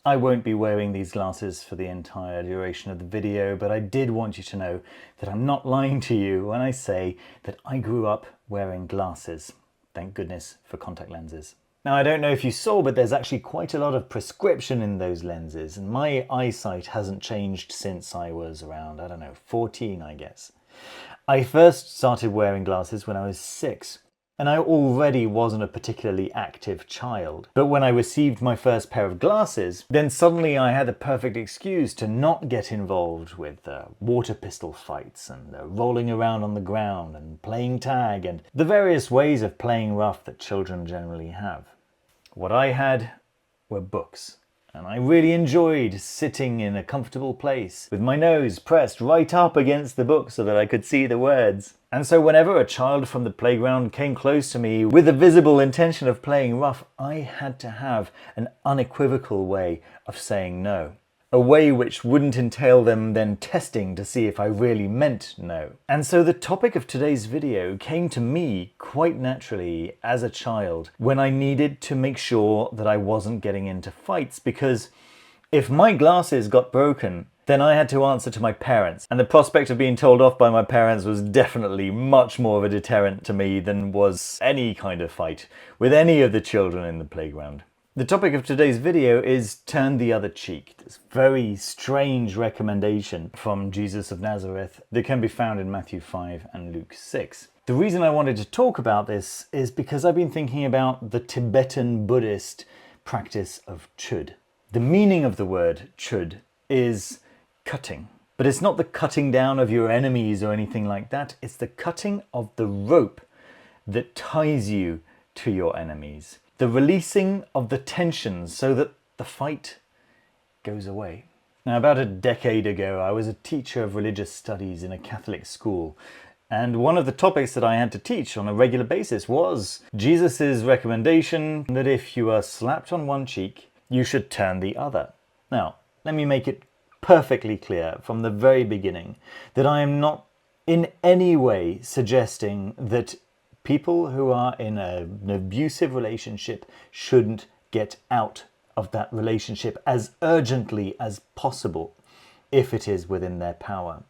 I won't be wearing these glasses for the entire duration of the video, but I did want you to know that I'm not lying to you when I say that I grew up wearing glasses. Thank goodness for contact lenses. Now, I don't know if you saw, but there's actually quite a lot of prescription in those lenses, and my eyesight hasn't changed since I was around, 14, I guess. I first started wearing glasses when I was 6, and I already wasn't a particularly active child. But when I received my first pair of glasses, then suddenly I had the perfect excuse to not get involved with water pistol fights and rolling around on the ground and playing tag and the various ways of playing rough that children generally have. What I had were books. And I really enjoyed sitting in a comfortable place with my nose pressed right up against the book so that I could see the words. And so whenever a child from the playground came close to me with a visible intention of playing rough, I had to have an unequivocal way of saying no. A way which wouldn't entail them then testing to see if I really meant no. And so the topic of today's video came to me quite naturally as a child when I needed to make sure that I wasn't getting into fights, because if my glasses got broken, then I had to answer to my parents, and the prospect of being told off by my parents was definitely much more of a deterrent to me than was any kind of fight with any of the children in the playground. The topic of today's video is turn the other cheek, this very strange recommendation from Jesus of Nazareth that can be found in Matthew 5 and Luke 6. The reason I wanted to talk about this is because I've been thinking about the Tibetan Buddhist practice of chud. The meaning of the word chud is cutting, but it's not the cutting down of your enemies or anything like that. It's the cutting of the rope that ties you to your enemies. The releasing of the tensions so that the fight goes away. Now, about a decade ago, I was a teacher of religious studies in a Catholic school, and one of the topics that I had to teach on a regular basis was Jesus' recommendation that if you are slapped on one cheek, you should turn the other. Now, let me make it perfectly clear from the very beginning that I am not in any way suggesting that people who are in an abusive relationship shouldn't get out of that relationship as urgently as possible if it is within their power.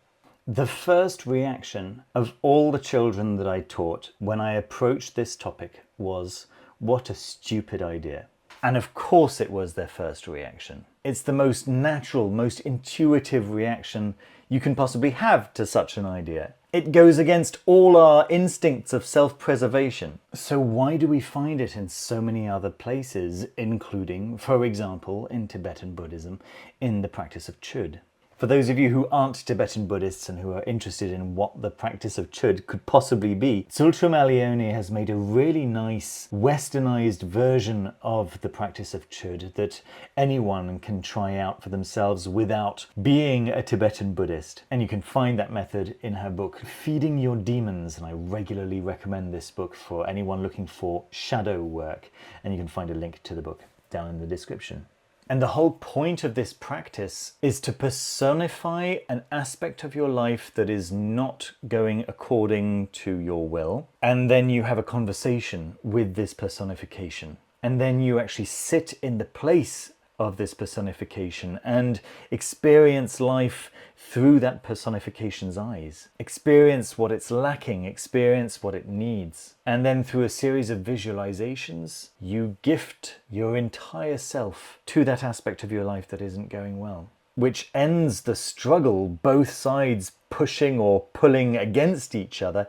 The first reaction of all the children that I taught when I approached this topic was, "What a stupid idea." And of course it was their first reaction. It's the most natural, most intuitive reaction you can possibly have to such an idea. It goes against all our instincts of self-preservation. So why do we find it in so many other places, including, for example, in Tibetan Buddhism, in the practice of chud? For those of you who aren't Tibetan Buddhists and who are interested in what the practice of chud could possibly be, Tsultrim Allione has made a really nice westernized version of the practice of chud that anyone can try out for themselves without being a Tibetan Buddhist. And you can find that method in her book, Feeding Your Demons, and I regularly recommend this book for anyone looking for shadow work. And you can find a link to the book down in the description. And the whole point of this practice is to personify an aspect of your life that is not going according to your will. And then you have a conversation with this personification. And then you actually sit in the place of this personification and experience life through that personification's eyes. Experience what it's lacking, experience what it needs. And then through a series of visualizations, you gift your entire self to that aspect of your life that isn't going well, which ends the struggle, both sides pushing or pulling against each other,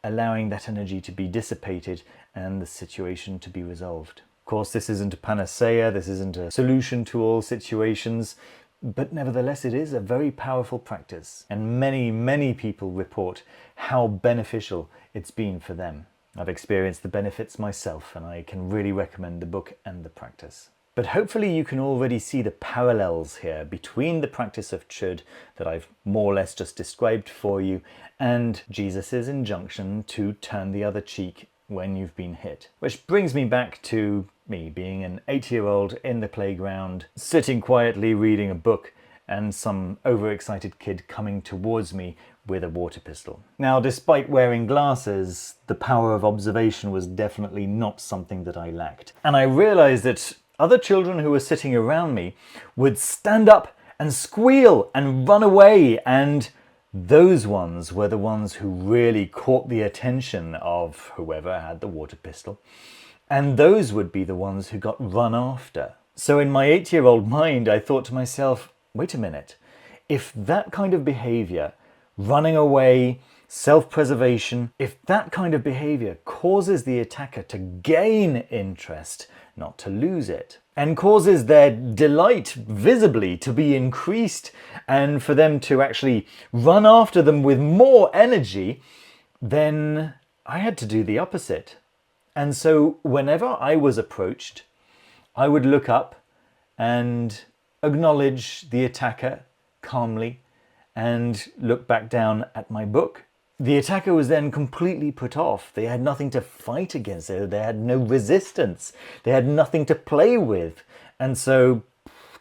allowing that energy to be dissipated and the situation to be resolved. Of course, this isn't a panacea, this isn't a solution to all situations, but nevertheless it is a very powerful practice, and many people report how beneficial it's been for them. I've experienced the benefits myself, and I can really recommend the book and the practice. But hopefully you can already see the parallels here between the practice of chud that I've more or less just described for you and Jesus' injunction to turn the other cheek when you've been hit. Which brings me back to me being an 8-year-old in the playground, sitting quietly reading a book, and some overexcited kid coming towards me with a water pistol. Now, despite wearing glasses, the power of observation was definitely not something that I lacked. And I realized that other children who were sitting around me would stand up and squeal and run away, and those ones were the ones who really caught the attention of whoever had the water pistol, and those would be the ones who got run after. So in my 8-year-old mind, I thought to myself, wait a minute, if that kind of behavior, running away, self-preservation, if that kind of behavior causes the attacker to gain interest, not to lose it, and causes their delight visibly to be increased and for them to actually run after them with more energy, then I had to do the opposite. And so whenever I was approached, I would look up and acknowledge the attacker calmly and look back down at my book. The attacker was then completely put off. They had nothing to fight against. They had no resistance. They had nothing to play with. And so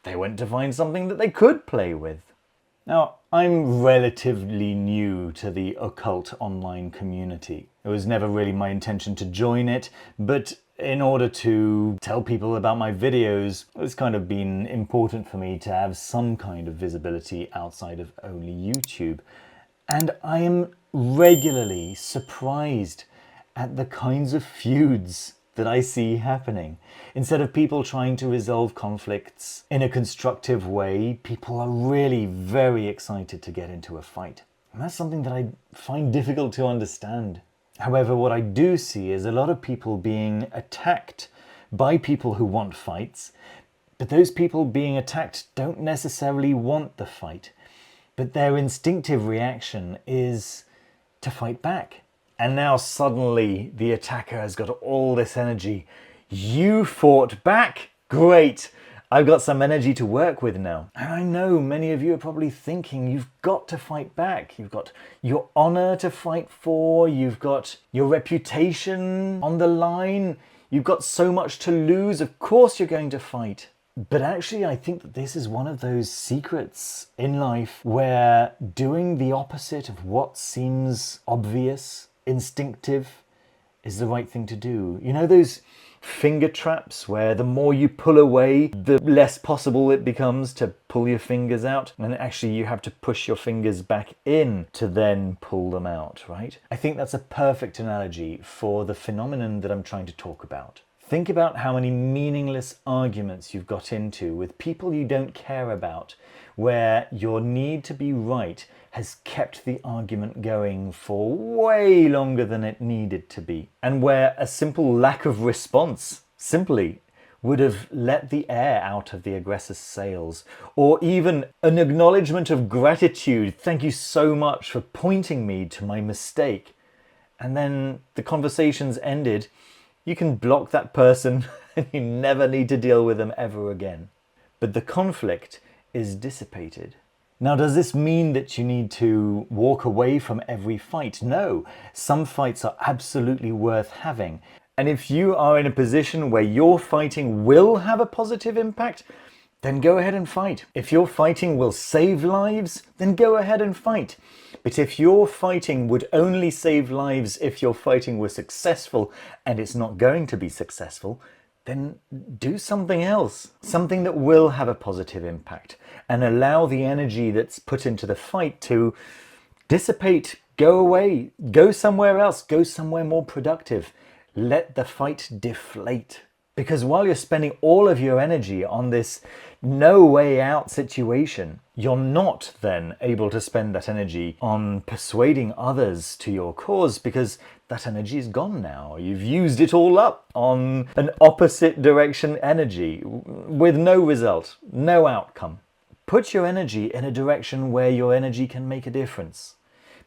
they went to find something that they could play with. Now, I'm relatively new to the occult online community. It was never really my intention to join it, but in order to tell people about my videos, it's kind of been important for me to have some kind of visibility outside of only YouTube. And I am regularly surprised at the kinds of feuds that I see happening. Instead of people trying to resolve conflicts in a constructive way, people are really very excited to get into a fight. And that's something that I find difficult to understand. However, what I do see is a lot of people being attacked by people who want fights, but those people being attacked don't necessarily want the fight, but their instinctive reaction is to fight back. And now suddenly the attacker has got all this energy. You fought back? Great! I've got some energy to work with now. And I know many of you are probably thinking you've got to fight back. You've got your honor to fight for. You've got your reputation on the line. You've got so much to lose. Of course you're going to fight. But actually, I think that this is one of those secrets in life where doing the opposite of what seems obvious, instinctive, is the right thing to do. You know those finger traps where the more you pull away, the less possible it becomes to pull your fingers out, and actually you have to push your fingers back in to then pull them out, right? I think that's a perfect analogy for the phenomenon that I'm trying to talk about. Think about how many meaningless arguments you've got into with people you don't care about, where your need to be right has kept the argument going for way longer than it needed to be, and where a simple lack of response simply would have let the air out of the aggressor's sails, or even an acknowledgement of gratitude, thank you so much for pointing me to my mistake, and then the conversation's ended. You can block that person and you never need to deal with them ever again. But the conflict is dissipated. Now, does this mean that you need to walk away from every fight? No, some fights are absolutely worth having. And if you are in a position where your fighting will have a positive impact, then go ahead and fight. If your fighting will save lives, then go ahead and fight. But if your fighting would only save lives if your fighting were successful and it's not going to be successful, then do something else. Something that will have a positive impact and allow the energy that's put into the fight to dissipate, go away, go somewhere else, go somewhere more productive. Let the fight deflate. Because while you're spending all of your energy on this no way out situation, you're not then able to spend that energy on persuading others to your cause, because that energy is gone now. You've used it all up on an opposite direction energy with no result, no outcome. Put your energy in a direction where your energy can make a difference.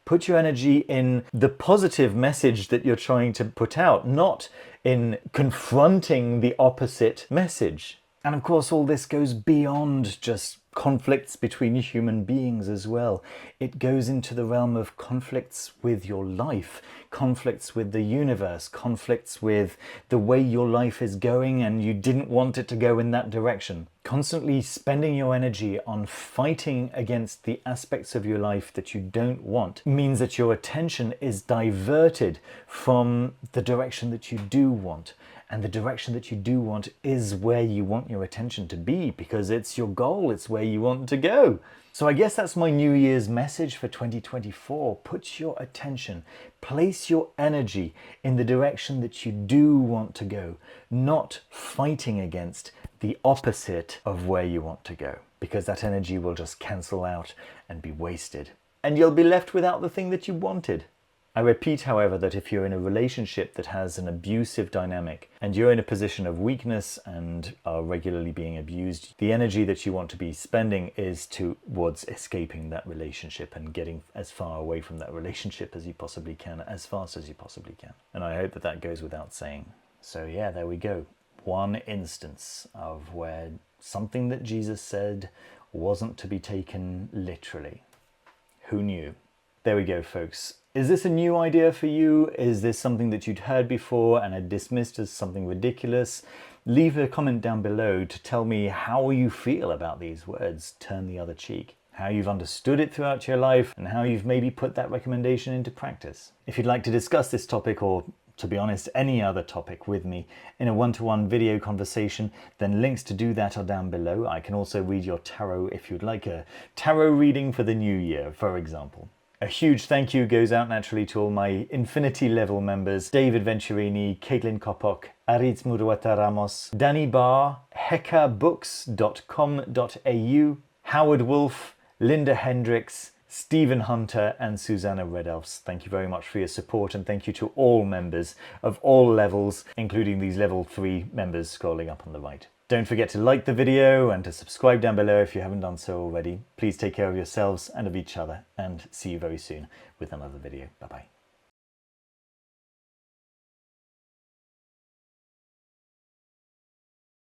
Put your energy in the positive message that you're trying to put out, not in confronting the opposite message. And of course, all this goes beyond just conflicts between human beings as well. It goes into the realm of conflicts with your life, conflicts with the universe, conflicts with the way your life is going and you didn't want it to go in that direction. Constantly spending your energy on fighting against the aspects of your life that you don't want means that your attention is diverted from the direction that you do want. And the direction that you do want is where you want your attention to be, because it's your goal, it's where you want to go. So I guess that's my New Year's message for 2024. Put your attention, place your energy in the direction that you do want to go, not fighting against the opposite of where you want to go, because that energy will just cancel out and be wasted. And you'll be left without the thing that you wanted. I repeat, however, that if you're in a relationship that has an abusive dynamic and you're in a position of weakness and are regularly being abused, the energy that you want to be spending is towards escaping that relationship and getting as far away from that relationship as you possibly can, as fast as you possibly can. And I hope that that goes without saying. So yeah, there we go. One instance of where something that Jesus said wasn't to be taken literally. Who knew? There we go, folks. Is this a new idea for you? Is this something that you'd heard before and had dismissed as something ridiculous? Leave a comment down below to tell me how you feel about these words, turn the other cheek, how you've understood it throughout your life, and how you've maybe put that recommendation into practice. If you'd like to discuss this topic, or to be honest, any other topic with me in a one-to-one video conversation, then links to do that are down below. I can also read your tarot if you'd like a tarot reading for the new year, for example. A huge thank you goes out naturally to all my Infinity level members: David Venturini, Caitlin Kopok, Aritz Muruata Ramos, Danny Barr, heckabooks.com.au, Howard Wolf, Linda Hendricks, Stephen Hunter and Susanna Redulfs. Thank you very much for your support, and thank you to all members of all levels, including these level 3 members scrolling up on the right. Don't forget to like the video and to subscribe down below if you haven't done so already. Please take care of yourselves and of each other, and see you very soon with another video. Bye bye.